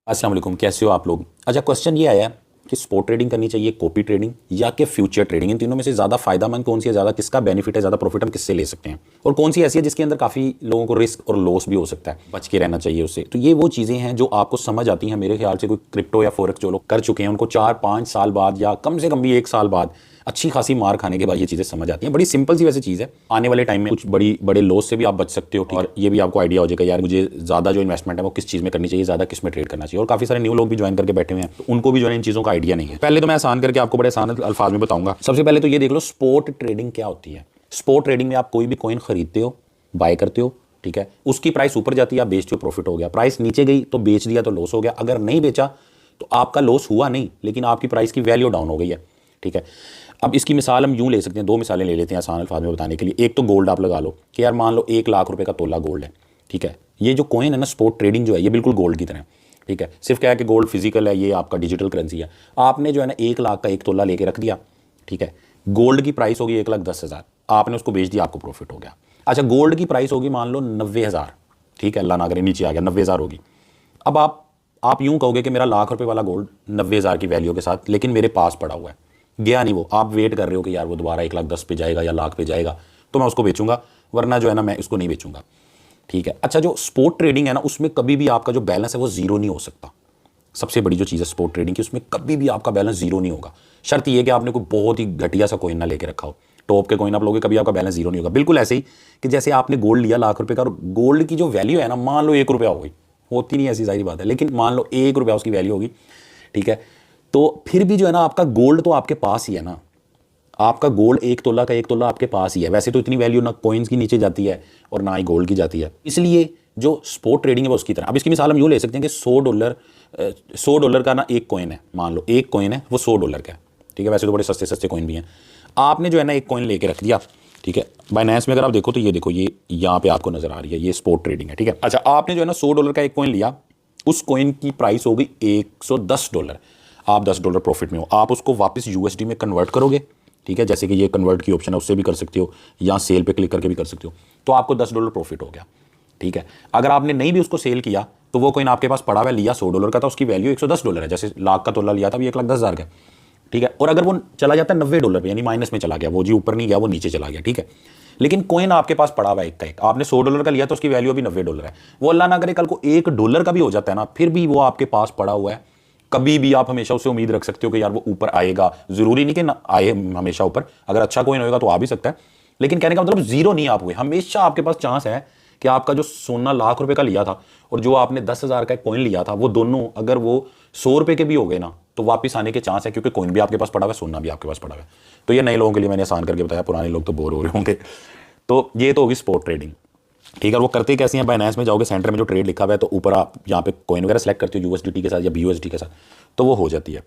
अस्सलाम वालेकुम, कैसे हो आप लोग। अच्छा, क्वेश्चन ये आया कि स्पॉट ट्रेडिंग करनी चाहिए, कॉपी ट्रेडिंग या कि फ्यूचर ट्रेडिंग, इन तीनों में से ज़्यादा फायदामंद कौन सी है, ज़्यादा किसका बेनिफिट है, ज़्यादा प्रॉफिट हम किससे ले सकते हैं, और कौन सी ऐसी है जिसके अंदर काफ़ी लोगों को रिस्क और लॉस भी हो सकता है, बच के रहना चाहिए उससे। तो ये वो चीज़ें हैं जो आपको समझ आती हैं। मेरे ख्याल से कोई क्रिप्टो या फॉरेक्स जो लोग कर चुके हैं उनको 4-5 साल बाद या कम से कम भी 1 साल बाद अच्छी खासी मार खाने के बाद ये चीज़ें समझ आती हैं। बड़ी सिंपल सी वैसे चीज़ है, आने वाले टाइम में कुछ बड़े लॉस से भी आप बच सकते हो, और ये भी आपको आइडिया हो जाएगा यार मुझे ज़्यादा जो इन्वेस्टमेंट है वो किस चीज़ में करनी चाहिए, ज़्यादा किस में ट्रेड करना चाहिए। और काफ़ी सारे न्यू लोग भी ज्वाइन करके बैठे हुए हैं, तो उनको भी जो है इन चीज़ों का आइडिया नहीं है। पहले तो मैं आसान करके आपको बड़े आसान अल्फाज में बताऊंगा। सबसे पहले तो ये देख लो स्पॉट ट्रेडिंग क्या होती है। स्पॉट ट्रेडिंग में आप कोई भी कॉइन खरीदते हो, बाय करते हो, ठीक है, उसकी प्राइस ऊपर जाती है आप बेचते हो, प्रॉफिट हो गया। प्राइस नीचे गई तो बेच दिया तो लॉस हो गया। अगर नहीं बेचा तो आपका लॉस हुआ नहीं, लेकिन आपकी प्राइस की वैल्यू डाउन हो गई है, ठीक है। अब इसकी मिसाल हम यूं ले सकते हैं, दो मिसालें ले लेते हैं आसान अल्फाज में बताने के लिए। एक तो गोल्ड आप लगा लो कि यार मान लो 1 लाख रुपए का तोला गोल्ड है, ठीक है। ये जो कॉइन है ना, स्पॉट ट्रेडिंग जो है, ये बिल्कुल गोल्ड की तरह है, ठीक है। सिर्फ क्या है कि गोल्ड फिजिकल है, ये आपका डिजिटल करेंसी है। आपने जो है ना 1 लाख का एक तोला लेके रख दिया, ठीक है। गोल्ड की प्राइस होगी 1,10,000, आपने उसको बेच दिया, आपको प्रॉफिट हो गया। अच्छा, गोल्ड की प्राइस होगी मान लो 90,000, ठीक है, अल्लाह ना करे नीचे आ गया, 90,000 होगी। अब आप यूं कहोगे कि मेरा लाख रुपए वाला गोल्ड 90,000 की वैल्यू के साथ, लेकिन मेरे पास पड़ा हुआ है, गया नहीं वो। आप वेट कर रहे हो कि यार वो दोबारा 1,10,000 पे जाएगा या लाख पे जाएगा तो मैं उसको बेचूंगा, वरना जो है ना मैं इसको नहीं बेचूंगा, ठीक है। अच्छा, जो स्पॉट ट्रेडिंग है ना, उसमें कभी भी आपका जो बैलेंस है वो जीरो नहीं हो सकता। सबसे बड़ी जो चीज़ है स्पॉट ट्रेडिंग की, उसमें कभी भी आपका बैलेंस जीरो नहीं होगा। शर्त ये कि आपने कोई बहुत ही घटिया सा कोइन ना लेके रखा हो। टॉप के कोइन आप लोगे, कभी आपका बैलेंस जीरो नहीं होगा। बिल्कुल ऐसे ही कि जैसे आपने गोल्ड लिया लाख रुपए का, और गोल्ड की जो वैल्यू है ना, मान लो 1 रुपया हो गई, होती नहीं ऐसी सारी बात है, लेकिन मान लो 1 रुपया उसकी वैल्यू होगी, ठीक है। तो फिर भी जो है ना आपका गोल्ड तो आपके पास ही है ना। आपका गोल्ड 1 तोला का 1 तोला आपके पास ही है। वैसे तो इतनी वैल्यू ना कॉइन्स की नीचे जाती है और ना ही गोल्ड की जाती है, इसलिए जो स्पॉट ट्रेडिंग है वो उसकी तरह। अब इसकी मिसाल हम यूँ ले सकते हैं कि $100 का ना एक कॉइन है, मान लो एक कॉइन है वो $100 का है, ठीक है। वैसे तो बड़े सस्ते सस्ते कॉइन भी हैं। आपने जो है ना एक कॉइन लेके रख दिया, ठीक है। बाइनेंस में अगर आप देखो तो ये देखो, ये यहाँ पे आपको नजर आ रही है, ये स्पॉट ट्रेडिंग है, ठीक है। अच्छा, आपने जो है ना $100 का एक कॉइन लिया, उस कॉइन की प्राइस हो गई $110, आप $10 प्रॉफिट में हो। आप उसको वापस यूएसडी में कन्वर्ट करोगे, ठीक है, जैसे कि ये कन्वर्ट की ऑप्शन है उससे भी कर सकते हो, या सेल पे क्लिक करके भी कर सकते हो, तो आपको $10 प्रॉफिट हो गया, ठीक है। अगर आपने नहीं भी उसको सेल किया तो वो कॉइन आपके पास पड़ा हुआ, लिया $100 का था, उसकी वैल्यू $110 है। जैसे लाख का तोला लिया था, अभी 1,10,000 का, ठीक है। और अगर वो चला जाता है $90 पे, यानी माइनस में चला गया, वो जी ऊपर नहीं गया, वो नीचे चला गया, ठीक है, लेकिन कॉइन आपके पास पड़ा हुआ है एक का एक। आपने $100 का लिया तो उसकी वैल्यू अभी $90 है। वो अल्लाह ना करे कल को $1 का भी हो जाता है ना, फिर भी वो आपके पास पड़ा हुआ है। कभी भी आप हमेशा उससे उम्मीद रख सकते हो कि यार वो ऊपर आएगा। जरूरी नहीं कि ना आए हमेशा ऊपर, अगर अच्छा कॉइन होगा तो आ भी सकता है, लेकिन कहने का मतलब जीरो नहीं आप हुए। हमेशा आपके पास चांस है कि आपका जो सोना लाख रुपए का लिया था और जो आपने 10,000 का कॉइन लिया था, वो दोनों अगर वो 100 रुपए के भी हो गए ना, तो वापस आने के चांस है, क्योंकि कॉइन भी आपके पास पड़ा हुआ है, सोना भी आपके पास पड़ा हुआ है। तो ये नए लोगों के लिए मैंने आसान करके बताया, पुराने लोग तो बोर हो रहे होंगे। तो ये तो होगी स्पॉट ट्रेडिंग, ठीक है। वो करते कैसे हैं, बाइनेंस में जाओगे, सेंटर में जो ट्रेड लिखा हुआ है, तो ऊपर आप यहाँ पे कॉइन वगैरह सेलेक्ट करते हो यूएसडीटी के साथ या बीयूएसडी के साथ, तो वो हो जाती है,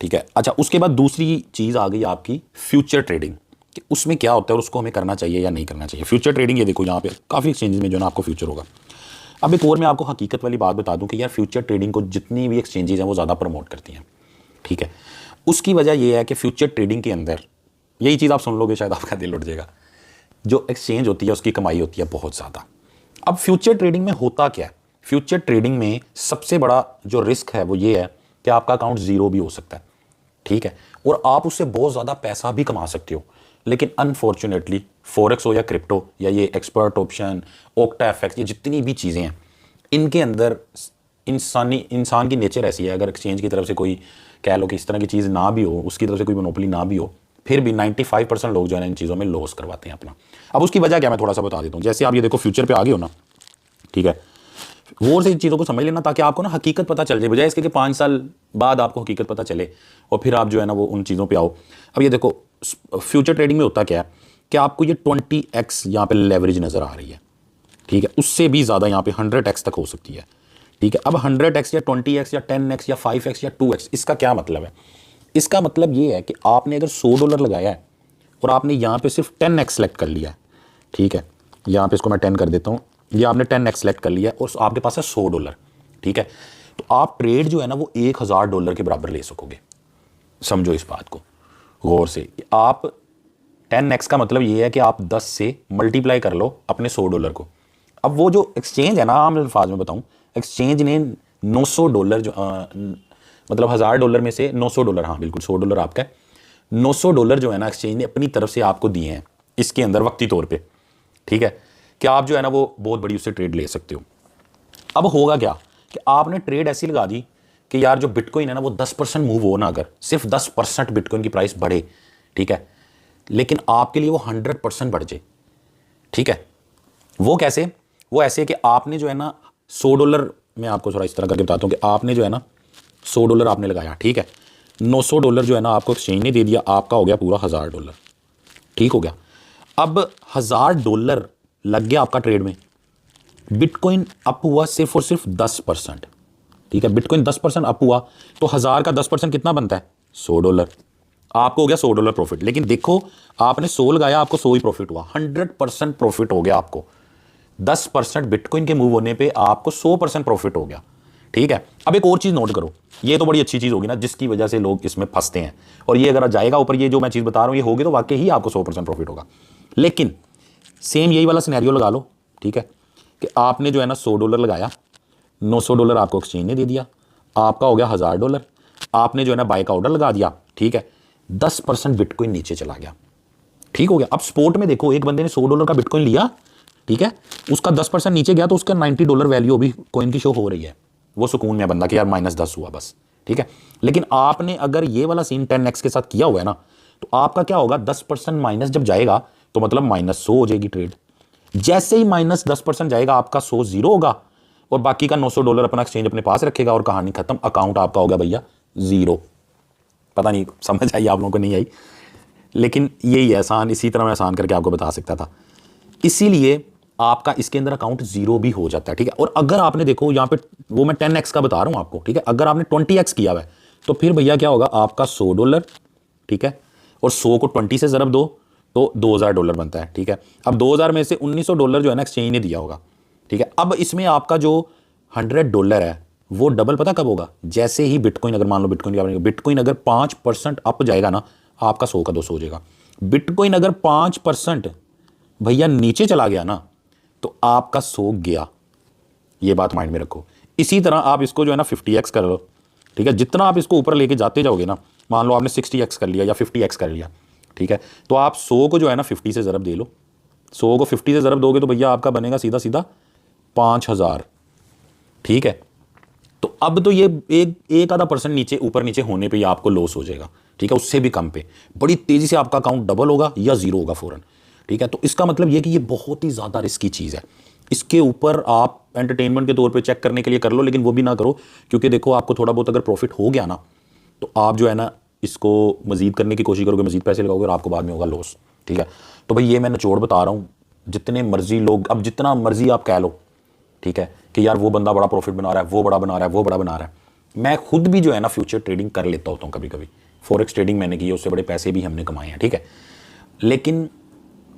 ठीक है। अच्छा, उसके बाद दूसरी चीज़ आ गई आपकी फ्यूचर ट्रेडिंग, कि उसमें क्या होता है और उसको हमें करना चाहिए या नहीं करना चाहिए। फ्यूचर ट्रेडिंग, ये देखो यहाँ पे काफ़ी एक्सचेंजेस में जो ना आपको फ्यूचर होगा। अब एक और मैं आपको हकीकत वाली बात बता दूं कि यार फ्यूचर ट्रेडिंग को जितनी भी एक्सचेंजेस हैं वो ज़्यादा प्रमोट करती हैं, ठीक है। उसकी वजह यह है कि फ्यूचर ट्रेडिंग के अंदर यही चीज़ आप सुन लोगे शायद आपका दिल उठ जाएगा, जो एक्सचेंज होती है उसकी कमाई होती है बहुत ज़्यादा। अब फ्यूचर ट्रेडिंग में होता क्या है, फ्यूचर ट्रेडिंग में सबसे बड़ा जो रिस्क है वो ये है कि आपका अकाउंट जीरो भी हो सकता है, ठीक है, और आप उससे बहुत ज़्यादा पैसा भी कमा सकते हो। लेकिन अनफॉर्चुनेटली फॉरेक्स हो या क्रिप्टो या ये एक्सपर्ट ऑप्शन, ओक्टा एफएक्स, ये जितनी भी चीज़ें हैं, इनके अंदर इंसान की नेचर ऐसी है, अगर एक्सचेंज की तरफ से कोई कह लो कि इस तरह की चीज़ ना भी हो, उसकी तरफ से कोई मोनोपोली ना भी हो, फिर भी 95% लोग जो है इन चीज़ों में लॉस करवाते हैं अपना। अब उसकी वजह क्या मैं थोड़ा सा बता देता हूँ। जैसे आप ये देखो फ्यूचर पे आ गए हो ना, ठीक है, वो से चीज़ों को समझ लेना ताकि आपको ना हकीकत पता चल जाए, बजाय इसके कि 5 साल बाद आपको हकीकत पता चले और फिर आप जो है ना वो उन चीज़ों पे आओ। अब ये देखो फ्यूचर ट्रेडिंग में होता क्या है कि आपको ये 20x यहाँ पे लेवरेज नज़र आ रही है, ठीक है, उससे भी ज़्यादा यहाँ पे 100x तक हो सकती है, ठीक है। अब 100x या 20x या 10x या 5x या 2x, इसका क्या मतलब है? इसका मतलब ये है कि आपने अगर $100 लगाया है और आपने यहाँ पे सिर्फ 10x सेलेक्ट कर लिया है, ठीक है, यहाँ पे इसको मैं 10 कर देता हूँ, ये आपने 10x सेलेक्ट कर लिया और आपके पास है $100, ठीक है, तो आप ट्रेड जो है ना वो $1,000 के बराबर ले सकोगे। समझो इस बात को गौर से। आप 10x का मतलब ये है कि आप 10 से मल्टीप्लाई कर लो अपने $100 को। अब वो जो एक्सचेंज है ना, आम अल्फाज में बताऊं, एक्सचेंज ने $900 जो मतलब $1000 में से $900, हाँ बिल्कुल $100 आपका है, $900 जो है ना एक्सचेंज ने अपनी तरफ से आपको दिए हैं इसके अंदर वक्ती तौर पे, ठीक है, कि आप जो है ना वो बहुत बड़ी उससे ट्रेड ले सकते हो। अब होगा क्या कि आपने ट्रेड ऐसी लगा दी कि यार जो बिटकॉइन है ना वो 10% मूव हो ना, अगर सिर्फ 10% बिटकॉइन की प्राइस बढ़े, ठीक है, लेकिन आपके लिए वो 100% बढ़ जाए, ठीक है। वो कैसे? वो ऐसे कि आपने जो है ना $100, मैं आपको थोड़ा इस तरह करके बताता हूँ कि आपने जो है ना $100 आपने लगाया, ठीक है, $900 जो है ना आपको एक्सचेंज ने दे दिया, आपका हो गया पूरा $1000, ठीक हो गया। अब $1000 लग गया आपका ट्रेड में, बिटकॉइन अप हुआ सिर्फ और सिर्फ 10%, ठीक है, बिटकॉइन 10% अप हुआ तो 1000 का 10% कितना बनता है? $100, आपको हो गया $100 प्रॉफिट। लेकिन देखो आपने 100 लगाया, आपको 100 ही प्रॉफिट हुआ, 100% प्रॉफिट हो गया आपको। 10% बिटकॉइन के मूव होने पे आपको 100% प्रॉफिट हो गया, ठीक है। अब एक और चीज़ नोट करो, ये तो बड़ी अच्छी चीज़ होगी ना जिसकी वजह से लोग इसमें फंसते हैं, और ये अगर जाएगा ऊपर, ये जो मैं चीज़ बता रहा हूँ ये होगी तो वाकई ही आपको 100% प्रॉफिट होगा। लेकिन सेम यही वाला सिनेरियो लगा लो, ठीक है, कि आपने जो है ना $100 लगाया, $900 आपको एक्सचेंज ने दे दिया, आपका हो गया $1000, आपने जो है ना बाय का ऑर्डर लगा दिया, ठीक है, 10% बिटकॉइन नीचे चला गया, ठीक हो गया। अब स्पोर्ट में देखो एक बंदे ने $100 का बिटकॉइन लिया, ठीक है, उसका 10% नीचे गया तो उसका $90 वैल्यू अभी कॉइन की शो हो रही है, वो सुकून में बंदा कि यार -10 हुआ बस, ठीक है। लेकिन आपने अगर ये वाला सीन 10x के साथ किया हुआ है ना, तो आपका क्या होगा, 10% माइनस जब जाएगा तो मतलब -100 हो जाएगी ट्रेड। जैसे ही -10% जाएगा आपका 100 जीरो होगा और बाकी का $900 अपना एक्सचेंज अपने पास रखेगा और कहानी खत्म, अकाउंट आपका हो गया भैया जीरो। पता नहीं समझ आई आप लोगों को, नहीं आई, लेकिन यही है आसान, इसी तरह मैं आसान करके आपको बता सकता था। इसीलिए आपका इसके अंदर अकाउंट जीरो भी हो जाता है, ठीक है। और अगर आपने देखो यहाँ पे वो मैं 10x का बता रहा हूँ आपको, ठीक है, अगर आपने 20x किया हुआ है तो फिर भैया क्या होगा, आपका $100, ठीक है, और 100 को 20 से ज़रब दो तो $2000 बनता है, ठीक है। अब 2000 में से $1900 जो है ना एक्सचेंज ने दिया होगा, ठीक है। अब इसमें आपका जो $100 है वो डबल पता कब होगा, जैसे ही बिटकॉइन, अगर मान लो बिटकॉइन अगर 5% अप जाएगा ना, आपका 100 का 200 हो जाएगा। बिटकॉइन अगर 5% भैया नीचे चला गया ना तो आपका 100 गया, ये बात माइंड में रखो। इसी तरह आप इसको जो है ना 50x कर लो, ठीक है, जितना आप इसको ऊपर लेके जाते जाओगे ना, मान लो आपने 60x कर लिया या 50x कर लिया, ठीक है, तो आप 100 को जो है ना 50 से ज़रब दे लो, 100 को 50 से ज़रब दोगे तो भैया आपका बनेगा सीधा सीधा 5000, ठीक है। तो अब तो ये एक आधा % नीचे ऊपर नीचे होने पे ही आपको लॉस हो जाएगा, ठीक है, उससे भी कम पे बड़ी तेज़ी से आपका अकाउंट डबल होगा या ज़ीरो होगा फ़ौरन, ठीक है। तो इसका मतलब ये कि ये बहुत ही ज़्यादा रिस्की चीज़ है। इसके ऊपर आप एंटरटेनमेंट के तौर पे चेक करने के लिए कर लो, लेकिन वो भी ना करो, क्योंकि देखो आपको थोड़ा बहुत अगर प्रॉफिट हो गया ना तो आप जो है ना इसको मज़ीद करने की कोशिश करोगे, मज़ीद पैसे लगाओगे और आपको बाद में होगा लॉस, ठीक है। तो भाई ये मैं निचोड़ बता रहा हूँ, जितने मर्जी लोग, अब जितना मर्जी आप कह लो, ठीक है, कि यार वो बंदा बड़ा प्रॉफिट बना रहा है, वो बड़ा बना रहा है, वो बड़ा बना रहा है, मैं खुद भी जो है ना फ्यूचर ट्रेडिंग कर लेता होता हूँ कभी कभी, फॉरेक्स ट्रेडिंग मैंने की है, उससे बड़े पैसे भी हमने कमाए हैं, ठीक है। लेकिन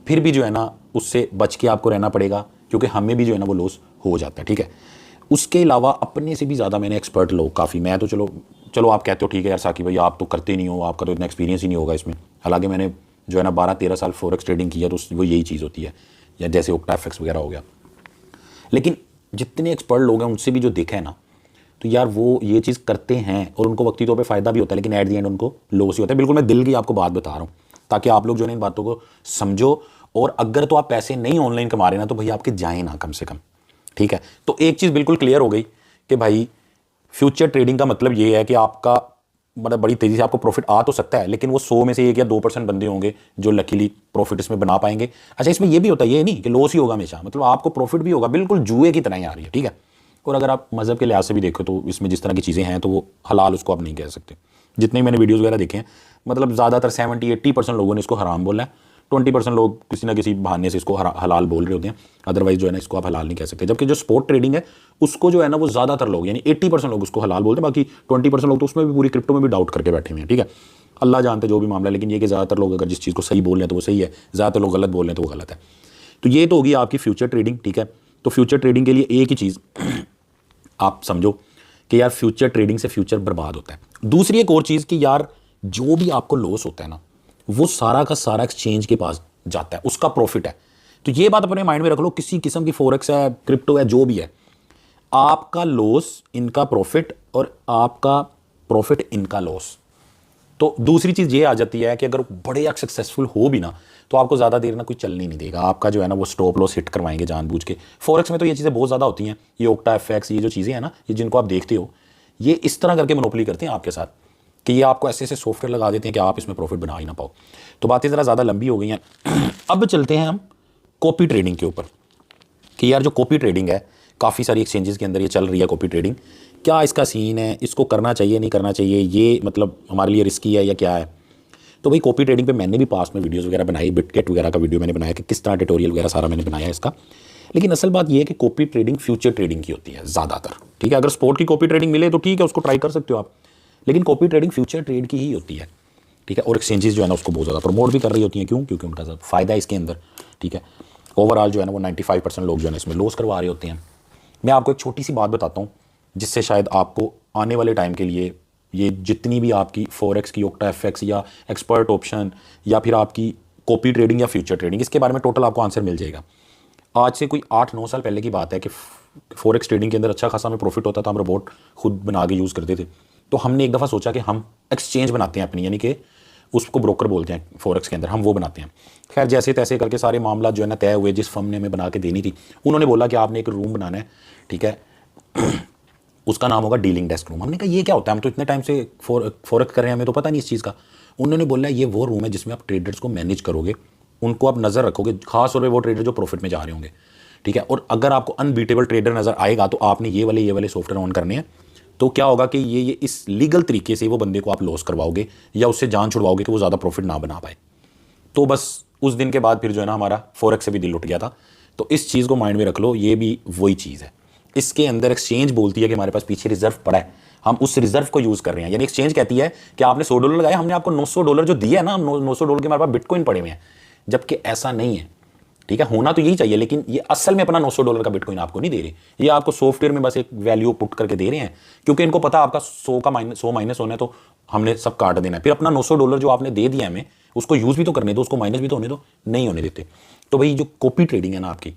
फिर भी जो है ना उससे बच के आपको रहना पड़ेगा, क्योंकि हमें भी जो है ना वो लॉस हो जाता है, ठीक है। उसके अलावा अपने से भी ज़्यादा मैंने एक्सपर्ट लोग काफ़ी, मैं तो चलो आप कहते हो ठीक है यार साकी भाई आप तो करते नहीं हो, आपका तो इतना एक्सपीरियंस ही नहीं होगा इसमें, हालांकि मैंने जो है ना 12-13 साल फॉरेक्स ट्रेडिंग किया, तो वो यही चीज़ होती है, या जैसे OCTA-FX वगैरह हो गया। लेकिन जितने एक्सपर्ट लोग हैं उनसे भी जो देखा है ना, तो यार वो ये चीज़ करते हैं और उनको वक्ती तौर पे फ़ायदा भी होता है, लेकिन एट दी एंड उनको लॉस ही होता है। बिल्कुल मैं दिल की आपको बात बता रहा हूँ, ताकि आप लोग जो है इन बातों को समझो, और अगर तो आप पैसे नहीं ऑनलाइन कमा रहे ना तो भैया आपके जाए ना कम से कम, ठीक है। तो एक चीज़ बिल्कुल क्लियर हो गई कि भाई फ्यूचर ट्रेडिंग का मतलब ये है कि आपका मतलब बड़ी तेज़ी से आपको प्रॉफिट आ तो सकता है, लेकिन वो 100 में से 1 या 2% बंदे होंगे जो लकीली प्रॉफिट इसमें बना पाएंगे। अच्छा इसमें ये भी होता है, ये नहीं कि लॉस ही होगा हमेशा, मतलब आपको प्रॉफिट भी होगा, बिल्कुल जुए की तरह ही आ रही है, ठीक है। और अगर आप मज़हब के लिहाज से भी देखो तो इसमें जिस तरह की चीज़ें हैं तो वो हलाल उसको आप नहीं कह सकते। जितने मैंने वीडियोज़ वगैरह देखे हैं, मतलब ज़्यादातर 70-80% लोगों ने इसको हराम बोला है, 20% लोग किसी ना किसी बहाने से इसको हलाल बोल रहे होते हैं, अदरवाइज जो है ना इसको आप हलाल नहीं कह सकते। जबकि जो स्पॉट ट्रेडिंग है उसको जो है ना वो ज़्यादातर लोग, यानी 80% लोग उसको हलाल बोलते हैं, बाकी 20% लोग तो उसमें भी पूरी क्रिप्टो में भी डाउट करके बैठे हुए हैं, ठीक है। अल्लाह जानते जो भी मामला है, लेकिन ये कि ज़्यादातर लोग अगर जिस चीज़ को सही बोल रहे हैं तो वो सही है, ज़्यादातर लोग गलत बोल रहे हैं तो वो गलत है। तो ये तो होगी आपकी फ्यूचर ट्रेडिंग, ठीक है। तो फ्यूचर ट्रेडिंग के लिए एक ही चीज़ आप समझो कि यार फ्यूचर ट्रेडिंग से फ्यूचर बर्बाद होता है। दूसरी एक और चीज़ कि यार जो भी आपको लॉस होता है ना वो सारा का सारा एक्सचेंज के पास जाता है, उसका प्रॉफिट है। तो ये बात अपने माइंड में रख लो, किसी किस्म की फॉरेक्स है, क्रिप्टो है, जो भी है, आपका लॉस इनका प्रॉफिट और आपका प्रॉफिट इनका लॉस। तो दूसरी चीज़ ये आ जाती है कि अगर बड़े सक्सेसफुल हो भी ना तो आपको ज़्यादा देर ना कोई चलनी नहीं देगा, आपका जो है ना वो स्टॉप लॉस हिट करवाएंगे जानबूझ के। फॉरेक्स में तो ये चीज़ें बहुत ज़्यादा होती हैं, ये ओक्टा एफएक्स, ये जो चीज़ें हैं ना, ये जिनको आप देखते हो, ये इस तरह करके मोनोपोली करते हैं आपके साथ कि ये आपको ऐसे ऐसे सॉफ्टवेयर लगा देते हैं कि आप इसमें प्रॉफिट बना ही ना पाओ। तो बातें ज़रा ज़्यादा लंबी हो गई हैं। अब चलते हैं हम कॉपी ट्रेडिंग के ऊपर कि यार जो कॉपी ट्रेडिंग है, काफ़ी सारी एक्सचेंजेस के अंदर ये चल रही है कॉपी ट्रेडिंग, क्या इसका सीन है, इसको करना चाहिए नहीं करना चाहिए, ये मतलब हमारे लिए रिस्की है या क्या है। तो भाई कॉपी ट्रेडिंग पे मैंने भी पास में वीडियोस वगैरह बनाई, बिटकेट वगैरह का वीडियो मैंने बनाया कि किस तरह ट्यूटोरियल वगैरह सारा मैंने बनाया इसका। लेकिन असल बात ये है कि कॉपी ट्रेडिंग फ्यूचर ट्रेडिंग की होती है ज़्यादातर, ठीक है। अगर स्पोर्ट की कॉपी ट्रेडिंग मिले तो ठीक है, उसको ट्राई कर सकते हो आप, लेकिन कॉपी ट्रेडिंग फ्यूचर ट्रेड की ही होती है, ठीक है। और एक्सचेंजेस जो है ना उसको बहुत ज़्यादा प्रमोट भी कर रही होती हैं, क्यों? क्योंकि उनका सब फ़ायदा है इसके अंदर, ठीक है। ओवरऑल जो है ना वो 95% लोग जो है ना इसमें लॉस करवा रहे होते हैं। मैं आपको एक छोटी सी बात बताता हूँ जिससे शायद आपको आने वाले टाइम के लिए ये जितनी भी आपकी फॉरेक्स की, ओक्टा एफएक्स या एक्सपर्ट ऑप्शन या फिर आपकी कॉपी ट्रेडिंग या फ्यूचर ट्रेडिंग, इसके बारे में टोटल आपको आंसर मिल जाएगा। आज से कोई 8-9 साल पहले की बात है कि फॉरेक्स ट्रेडिंग के अंदर अच्छा खासा हमें प्रॉफिट होता था, हम रोबोट खुद बना के यूज़ करते थे। तो हमने एक दफ़ा सोचा कि हम एक्सचेंज बनाते हैं अपनी, यानी कि उसको ब्रोकर बोलते हैं फॉरेक्स के अंदर, हम वो बनाते हैं। खैर जैसे तैसे करके सारे मामला जो है ना तय हुए, जिस फर्म ने हमें बना के देनी थी उन्होंने बोला कि आपने एक रूम बनाना है, ठीक है, उसका नाम होगा डीलिंग डेस्क रूम। हमने कहा ये क्या होता है, हम तो इतने टाइम से फॉरेक्स कर रहे हैं, हमें तो पता नहीं इस चीज़ का। उन्होंने बोला ये वो रूम है जिसमें आप ट्रेडर्स को मैनेज करोगे, उनको आप नज़र रखोगे, खास तौर पर वो ट्रेडर जो प्रॉफिट में जा रहे होंगे, ठीक है। और अगर आपको अनबीटेबल ट्रेडर नज़र आएगा तो आपने ये वाले सॉफ्टवेयर ऑन करने हैं। तो क्या होगा कि ये इस लीगल तरीके से वो बंदे को आप लॉस करवाओगे या उससे जान छुड़वाओगे कि वो ज़्यादा प्रॉफिट ना बना पाए। तो बस उस दिन के बाद फिर जो है ना हमारा फॉरेक्स से भी दिल उठ गया था। तो इस चीज़ को माइंड में रख लो, ये भी वही चीज़ है। इसके अंदर एक्सचेंज बोलती है कि हमारे पास पीछे रिजर्व पड़ा है, हम उस रिजर्व को यूज़ कर रहे हैं। यानी एक्सचेंज कहती है कि आपने $100 लगाया, हमने आपको $900 जो दिया है ना, $900 के हमारे पास बिटकॉइन पड़े हुए हैं, जबकि ऐसा नहीं है, ठीक है। होना तो यही चाहिए, लेकिन ये असल में अपना $900 का बिटकॉइन आपको नहीं दे रहे, ये आपको सॉफ्टवेयर में बस एक वैल्यू पुट करके दे रहे हैं, क्योंकि इनको पता आपका 100 माइनस होना है तो हमने सब काट देना है। फिर अपना $900 जो आपने दे दिया हमें, उसको यूज़ भी तो करने दो, उसको माइनस भी तो होने दो, नहीं होने देते। तो भाई जो कॉपी ट्रेडिंग है ना आपकी,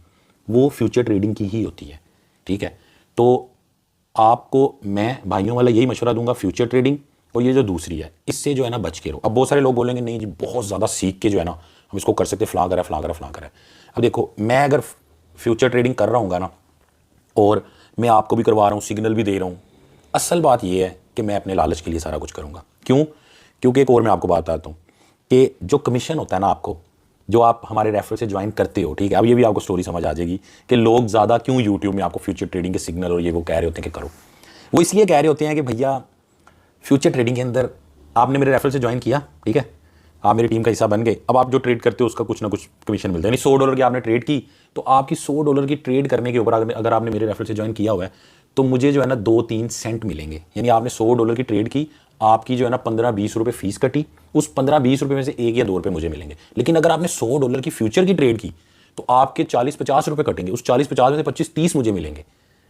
वो फ्यूचर ट्रेडिंग की ही होती है, ठीक है। तो आपको मैं भाइयों वाला यही मशवरा दूंगा, फ्यूचर ट्रेडिंग और ये जो दूसरी है, इससे जो है ना बच के रहो। अब बहुत सारे लोग बोलेंगे नहीं जी बहुत ज़्यादा सीख के जो है ना हम इसको कर सकते, फ्ला करें। अब देखो, मैं अगर फ्यूचर ट्रेडिंग कर रहा हूँ ना और मैं आपको भी करवा रहा हूँ, सिग्नल भी दे रहा हूँ, असल बात ये है कि मैं अपने लालच के लिए सारा कुछ करूँगा। क्यों? क्योंकि एक और मैं आपको बताता हूँ कि जो कमीशन होता है ना आपको, जो आप हमारे रेफरल से ज्वाइन करते हो, ठीक है। अब ये भी आपको स्टोरी समझ आ जाएगी कि लोग ज़्यादा क्यों यूट्यूब में आपको फ्यूचर ट्रेडिंग के सिग्नल और ये वो कह रहे होते हैं कि करो। वो इसलिए कह रहे होते हैं कि भैया फ्यूचर ट्रेडिंग के अंदर आपने मेरे रेफरल से ज्वाइन किया, ठीक है, आप मेरी टीम का हिस्सा बन गए, अब आप जो ट्रेड करते हो उसका कुछ ना कुछ कमीशन मिलता है। यानी $100 की आपने ट्रेड की, तो आपकी $100 की ट्रेड करने के ऊपर अगर आपने मेरे रेफरल से ज्वाइन किया हुआ है तो मुझे जो है ना 2-3 सेंट मिलेंगे। यानी आपने $100 की ट्रेड की, आपकी जो है ना 15-20 रुपये फीस कटी, उस 15-20 रुपये में से 1 या 2 रुपये मुझे मिलेंगे। लेकिन अगर आपने $100 की फ्यूचर की ट्रेड की तो आपके 40-50 रुपये कटेंगे, उस 40-50 में से 25-30 मुझे मिलेंगे,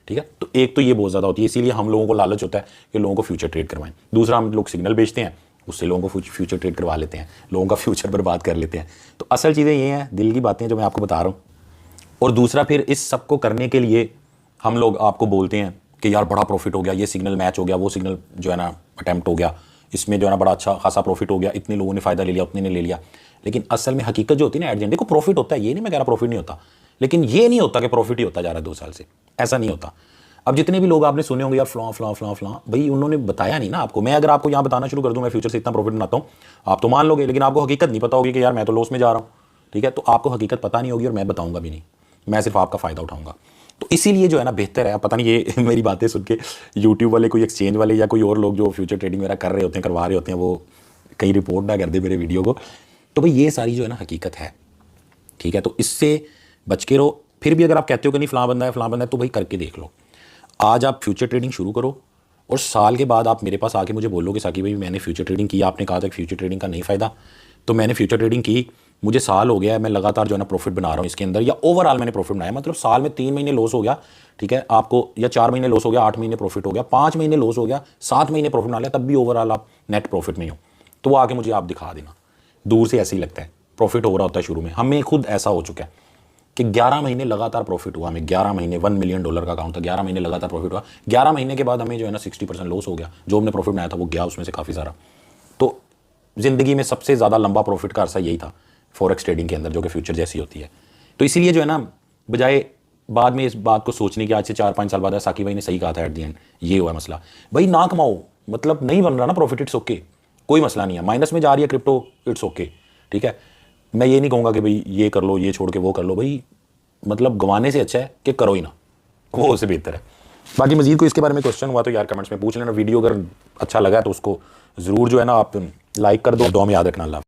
ठीक है। तो एक तो ये बहुत ज़्यादा होती है, इसीलिए हम लोगों को लालच होता है कि लोगों को फ्यूचर ट्रेड करवाएं। दूसरा, हम लोग सिग्नल बेचते हैं, उससे लोगों को फ्यूचर ट्रेड करवा लेते हैं, लोगों का फ्यूचर बर्बाद कर लेते हैं। तो असल चीज़ें ये हैं, दिल की बातें जो मैं आपको बता रहा हूँ। और दूसरा, फिर इस सब को करने के लिए हम लोग आपको बोलते हैं कि यार बड़ा प्रॉफिट हो गया, ये सिग्नल मैच हो गया, वो सिग्नल जो है ना अटैम्प्ट हो गया, इसमें जो है ना बड़ा अच्छा खासा प्रॉफिट हो गया, इतने लोगों ने फ़ायदा ले लिया, उतने ने ले लिया। लेकिन असल में हकीकत जो होती है ना एट द एंड, देखो प्रॉफिट होता है, ये नहीं मैं कह रहा प्रॉफिट नहीं होता, लेकिन ये नहीं होता कि प्रॉफिट ही होता जा रहा है 2 साल से, ऐसा नहीं होता। अब जितने भी लोग आपने सुने होंगे यार फ्लॉ, भाई उन्होंने बताया नहीं ना आपको। मैं अगर आपको यहाँ बताना शुरू कर दूँ मैं फ्यूचर से इतना प्रॉफिट बनाता हूँ, आप तो मान लोगे, लेकिन आपको हकीकत नहीं पता होगी कि यार मैं तो लॉस में जा रहा हूँ, ठीक है। तो आपको हकीकत पता नहीं होगी और मैं बताऊँगा भी नहीं, मैं सिर्फ आपका फ़ायदा उठाऊँगा। तो इसीलिए जो है ना बेहतर है, पता नहीं ये मेरी बातें सुन के यूट्यूब वाले, कोई एक्सचेंज वाले या कोई और लोग जो फ्यूचर ट्रेडिंग वगैरह कर रहे होते हैं, करवा रहे होते हैं, वो कहीं रिपोर्ट ना कर दे मेरे वीडियो को। तो भाई ये सारी जो है ना हकीकत है, ठीक है। तो इससे बच के रहो। फिर भी अगर आप कहते हो कि नहीं फलां बंदा है तो भाई करके देख लो। आज आप फ्यूचर ट्रेडिंग शुरू करो और साल के बाद आप मेरे पास आके मुझे बोलोगे साकी भाई मैंने फ्यूचर ट्रेडिंग की, आपने कहा था फ्यूचर ट्रेडिंग का नहीं फ़ायदा, तो मैंने फ्यूचर ट्रेडिंग की, मुझे साल हो गया है, मैं लगातार जो है ना प्रॉफिट बना रहा हूँ इसके अंदर, या ओवरऑल मैंने प्रॉफिट बनाया, मतलब साल में 3 महीने लॉस हो गया, ठीक है आपको, या 4 महीने लॉस हो गया, 8 महीने प्रॉफिट हो गया, 5 महीने लॉस हो गया, 7 महीने प्रॉफिट बना लिया, तब भी ओवरऑल आप नेट प्रॉफिट में हो, तो वो आके मुझे आप दिखा देना। दूर से ऐसे ही लगता है, प्रॉफिट हो रहा होता है शुरू में, हमें खुद ऐसा हो चुका है कि 11 महीने लगातार प्रॉफिट हुआ हमें, 11 महीने, $1 मिलियन का अकाउंट था, 11 महीने लगातार प्रॉफिट हुआ, 11 महीने के बाद हमें जो है ना 60% लॉस हो गया, जो हमने प्रॉफिट बनाया था वो गया उसमें से काफ़ी सारा। तो ज़िंदगी में सबसे ज़्यादा लंबा प्रॉफिट का अरसा यही था फॉरेक्स ट्रेडिंग के अंदर, जो कि फ्यूचर जैसी होती है। तो इसीलिए जो है ना, बजाय बाद में इस बात को सोचने की आज से 4-5 साल बाद साकी भाई ने सही कहा था एट दी एंड, ये हुआ मसला, भाई ना कमाओ, मतलब नहीं बन रहा ना प्रॉफिट, इट्स ओके, कोई मसला नहीं है, माइनस में जा रही है क्रिप्टो, इट्स ओके, ठीक है। मैं ये नहीं कहूँगा कि भाई ये कर लो, ये छोड़ के वो कर लो, भाई मतलब गंवाने से अच्छा है कि करो ही ना, वो उससे बेहतर है। बाकी मजीद कोई इसके बारे में क्वेश्चन हुआ तो यार कमेंट्स में पूछ लेना। वीडियो अगर अच्छा लगा तो उसको ज़रूर जो है ना आप लाइक कर दो, दुआ में याद रखना। अल्लाह।